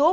2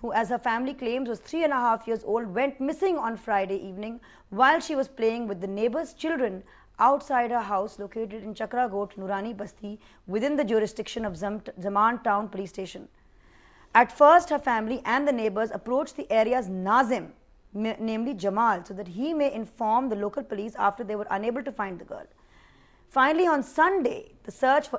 who as her family claims was 3.5 years old went missing on Friday evening while she was playing with the neighbor's children outside her house located in Chakra Got Nurani Basti within the jurisdiction of Zaman Town Police Station. At first her family and the neighbors approached the area's Nazim, namely Jamal, so that he may inform the local police after they were unable to find the girl. Finally on Sunday the search for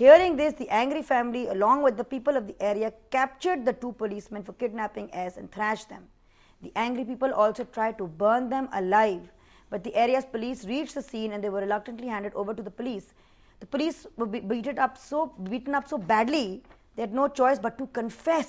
Hearing this, the angry family along with the people of the area captured the 2 policemen for kidnapping S and thrashed them. The angry people also tried to burn them alive, but the area's police reached the scene and they were reluctantly handed over to the police. The police were beaten up so badly they had no choice but to confess.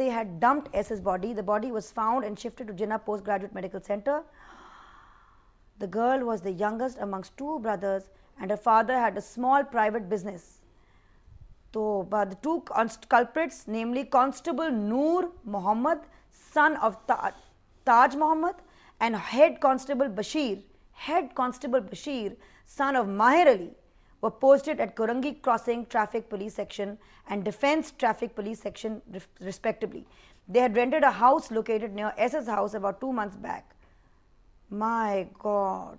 they had dumped S's body. The body was found and shifted to Jinnah Postgraduate Medical Center. The girl was the youngest amongst 2 brothers and her father had a small private business. So, but the 2 culprits, namely Constable Noor Muhammad, son of Taj Muhammad, and Head Constable Bashir, son of Mahir Ali, were posted at Korangi Crossing Traffic Police Section and Defence Traffic Police Section respectively. They had rented a house located near S's house about 2 months back. My God,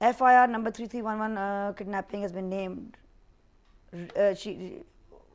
FIR number 3311 kidnapping has been named.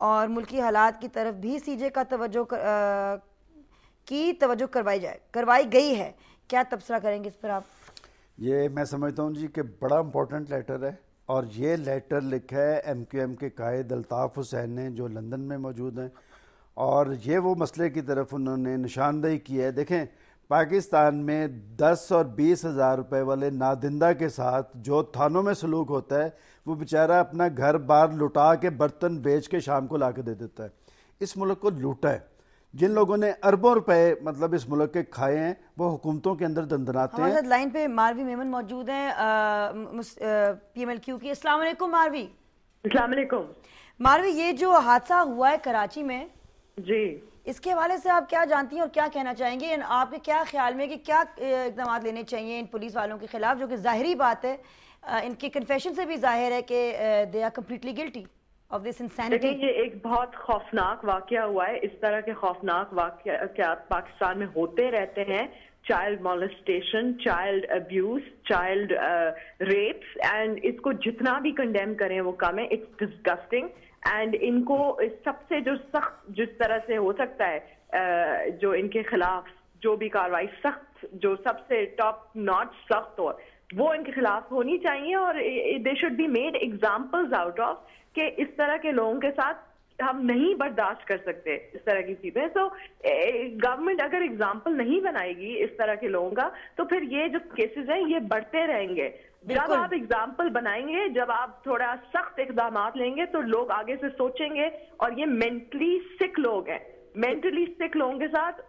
اور ملکی حالات کی طرف بھی سی جے کا توجہ کروائی گئی ہے. کیا تبصرہ کریں گے اس پر آپ؟ یہ میں سمجھتا ہوں جی کہ بڑا امپورٹنٹ لیٹر ہے، اور یہ لیٹر لکھا ہے ایم کیو ایم کے قائد الطاف حسین نے، جو لندن میں موجود ہیں، اور یہ وہ مسئلے کی طرف انہوں نے نشاندہی کی ہے. دیکھیں پاکستان میں 10 اور 20 ہزار روپے والے نادندہ کے ساتھ جو تھانوں میں سلوک ہوتا ہے، وہ بیچارہ اپنا گھر بار لٹا کے برتن بیچ کے شام کو لا کے دے دیتا ہے. اس ملک کو لوٹا ہے. جن لوگوں نے اربوں روپے مطلب اس ملک کے کھائے ہیں، وہ حکومتوں کے اندر دندناتے ہیں. ہمارے ساتھ لائن پہ ماروی میمن موجود ہیں پی ایم ایل کیو کی. السلام علیکم ماروی. السلام علیکم. ماروی، یہ جو حادثہ ہوا ہے کراچی میں، جی، اس کے حوالے سے آپ کیا جانتی ہیں اور کیا کہنا چاہیں گے؟ آپ کے کیا خیال میں کہ کیا اقدامات لینے چاہیے ان پولیس والوں کے خلاف، جو کہ ظاہری بات ہے، ان کی کنفیشن سے بھی ظاہر ہے کہ they are completely guilty of this insanity. دیکھیں یہ ایک بہت خوفناک واقعہ ہوا ہے. اس طرح کے خوفناک واقعات پاکستان میں ہوتے رہتے ہیں. Child molestation, child abuse, child rapes, and اس کو جتنا بھی کنڈیم کریں وہ کم ہے. It's disgusting. اینڈ ان کو سب سے جو سخت جس طرح سے ہو سکتا ہے، جو ان کے خلاف جو بھی کاروائی سخت، جو سب سے ٹاپ ناچ سخت ہو، وہ ان کے خلاف ہونی چاہیے. اور they should be made examples out of کہ اس طرح کے لوگوں کے ساتھ ہم نہیں برداشت کر سکتے اس طرح کی چیزیں. سو گورنمنٹ اگر ایگزامپل نہیں بنائے گی اس طرح کے لوگوں کا، تو پھر یہ جو کیسز ہیں یہ بڑھتے رہیں گے. جب آپ ایگزامپل بنائیں گے، جب آپ تھوڑا سخت اقدامات لیں گے، تو لوگ آگے سے سوچیں گے. اور یہ مینٹلی سک لوگ ہیں، مینٹلی سک لوگوں کے ساتھ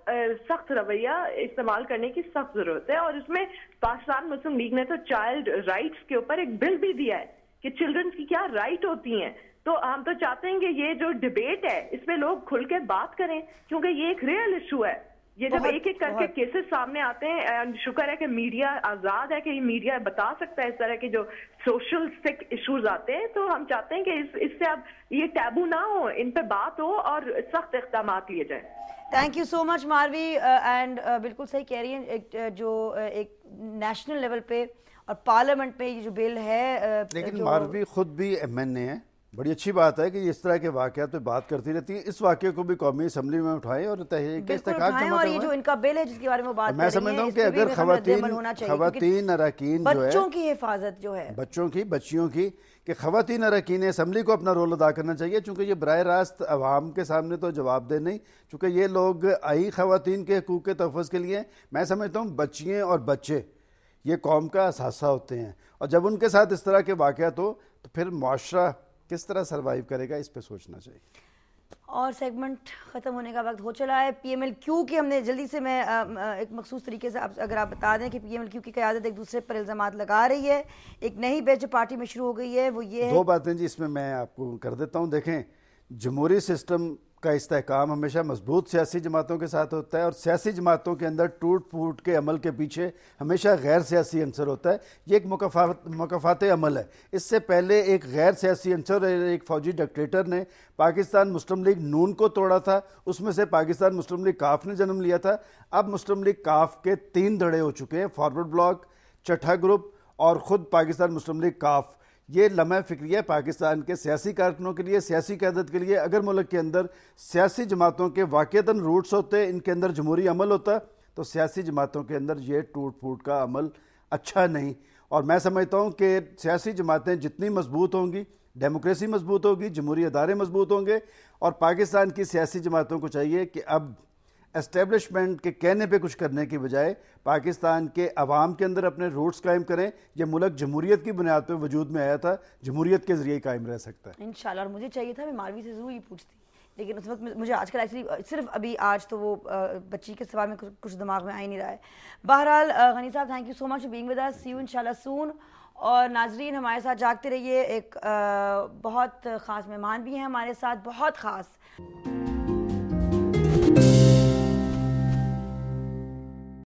سخت رویہ استعمال کرنے کی سخت ضرورت ہے. اور اس میں پاکستان مسلم لیگ نے تو چائلڈ رائٹس کے اوپر ایک بل بھی دیا ہے کہ چلڈرنس کی کیا رائٹ ہوتی ہیں. تو ہم تو چاہتے ہیں کہ یہ جو ڈیبیٹ ہے اس میں لوگ کھل کے بات کریں، کیونکہ یہ ایک ریئل ایشو ہے. یہ جب ایک ایک کر کے کیسز سامنے آتے ہیں، شکر ہے کہ میڈیا آزاد ہے، کہ یہ میڈیا بتا سکتا ہے اس طرح کے جو سوشل سک ایشوز آتے ہیں. تو ہم چاہتے ہیں کہ اس سے اب یہ ٹیبو نہ ہو، ان پہ بات ہو اور سخت اقدامات لیے جائیں. Thank you so much Marvi. And بالکل صحیح کہہ رہی ہیں، جو ایک نیشنل لیول پہ اور پارلیمنٹ پہ یہ جو بل ہے، لیکن ماروی خود بھی ایم این اے ہے. بڑی اچھی بات ہے کہ اس طرح کے واقعات پہ بات کرتی رہتی ہیں. اس واقعے کو بھی قومی اسمبلی میں اٹھائیں اور تحریک استحقاق جمع کریں. اور یہ جو ان کا بل ہے جس کے بارے میں بات کر رہی ہیں، میں سمجھتا ہوں کہ اگر خواتین اراکین جو ہے، بچوں کی حفاظت جو ہے، بچیوں کی، کہ خواتین اراکین اسمبلی کو اپنا رول ادا کرنا چاہیے، چونکہ یہ براہ راست عوام کے سامنے تو جواب دہ نہیں، چونکہ یہ لوگ آئی خواتین کے حقوق کے تحفظ کے لیے. میں سمجھتا ہوں بچیاں اور بچے یہ قوم کا اثاثہ ہوتے ہیں، اور جب ان کے ساتھ اس طرح کے واقعات ہو تو پھر معاشرہ کس طرح سروائیو کرے گا، اس پہ سوچنا چاہیے. اور سیگمنٹ ختم ہونے کا وقت ہو چلا ہے. پی ایم ایل کیو کے ہم نے جلدی سے میں ایک مخصوص طریقے سے اگر آپ بتا دیں کہ پی ایم ایل کیو کی قیادت ایک دوسرے پر الزامات لگا رہی ہے. ایک نئی بیچ جو پارٹی میں شروع ہو گئی ہے وہ یہ ہے. 2 باتیں جی اس میں آپ کو کر دیتا ہوں. دیکھیں، جمہوری سسٹم کا استحکام ہمیشہ مضبوط سیاسی جماعتوں کے ساتھ ہوتا ہے، اور سیاسی جماعتوں کے اندر ٹوٹ پھوٹ کے عمل کے پیچھے ہمیشہ غیر سیاسی عنصر ہوتا ہے. یہ ایک مکافات عمل ہے. اس سے پہلے ایک غیر سیاسی عنصر، ایک فوجی ڈکٹیٹر نے پاکستان مسلم لیگ نون کو توڑا تھا. اس میں سے پاکستان مسلم لیگ کاف نے جنم لیا تھا. اب مسلم لیگ کاف کے 3 دھڑے ہو چکے ہیں: فارورڈ بلاک، چٹھا گروپ اور خود پاکستان مسلم لیگ کاف. یہ لمحہ فکریہ پاکستان کے سیاسی کارکنوں کے لیے، سیاسی قیادت کے لیے. اگر ملک کے اندر سیاسی جماعتوں کے واقعتاً روٹس ہوتے، ان کے اندر جمہوری عمل ہوتا، تو سیاسی جماعتوں کے اندر یہ ٹوٹ پھوٹ کا عمل اچھا نہیں. اور میں سمجھتا ہوں کہ سیاسی جماعتیں جتنی مضبوط ہوں گی، ڈیموکریسی مضبوط ہوگی، جمہوری ادارے مضبوط ہوں گے. اور پاکستان کی سیاسی جماعتوں کو چاہیے کہ اب اسٹیبلشمنٹ کے کہنے پہ کچھ کرنے کی بجائے پاکستان کے عوام کے اندر اپنے روٹس قائم کریں. یہ ملک جمہوریت کی بنیاد پہ وجود میں آیا تھا، جمہوریت کے ذریعے قائم رہ سکتا ہے انشاءاللہ. اور مجھے چاہیے تھا میں ماروی سے ضرور یہ پوچھتی، لیکن اس وقت مجھے آج کل ایکچولی صرف ابھی آج تو وہ بچی کے سوال میں کچھ دماغ میں آ ہی نہیں رہا ہے. بہرحال غنی صاحب، thank you so much for being with us. See you انشاءاللہ سون. اور ناظرین ہمارے ساتھ جاگتے رہیے. ایک بہت خاص مہمان بھی ہیں ہمارے ساتھ، بہت خاص.